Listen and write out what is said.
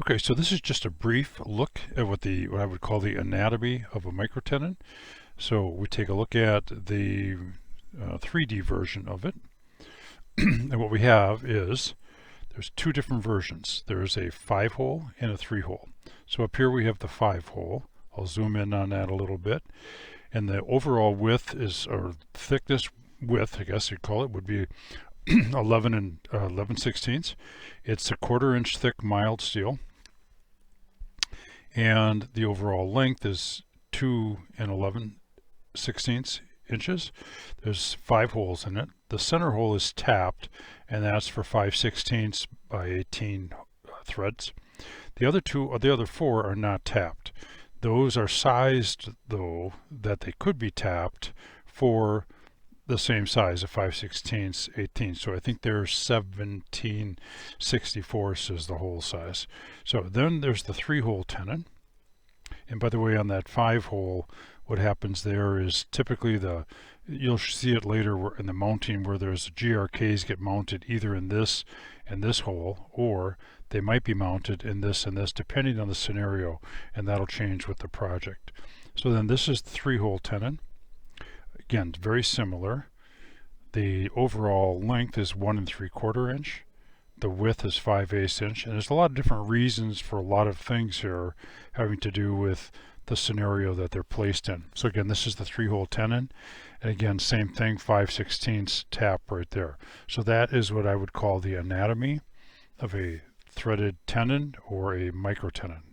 Okay, so this is just a brief look at what I would call the anatomy of a microtenon. So we take a look at the 3D version of it. And what we have is there's two different versions. There's a 5-hole and a 3-hole. So up here we have the 5-hole. I'll zoom in on that a little bit. And the overall width is, or thickness width, I guess you'd call it, would be 11 and 11 sixteenths. It's a 1/4 inch thick mild steel. And the overall length is 2 and 11 sixteenths inches. There's 5 holes in it. The center hole is tapped, and that's for 5/16 by 18 threads. The other 4 are not tapped. Those are sized, though, that they could be tapped for the same size of 5/16, 18. So I think they're 17/64 is the hole size. So then there's the 3-hole tenon. And by the way, on that 5-hole, what happens there is typically you'll see it later in the mounting where there's GRKs get mounted either in this and this hole, or they might be mounted in this and this, depending on the scenario, and that'll change with the project. So then this is the 3-hole tenon. Again, very similar. The overall length is 1 3/4 inch. The width is 5/8 inch, and there's a lot of different reasons for a lot of things here having to do with the scenario that they're placed in. So again, this is the 3-hole tenon, and again, same thing, 5/16 tap right there. So that is what I would call the anatomy of a threaded tenon or a microtenon.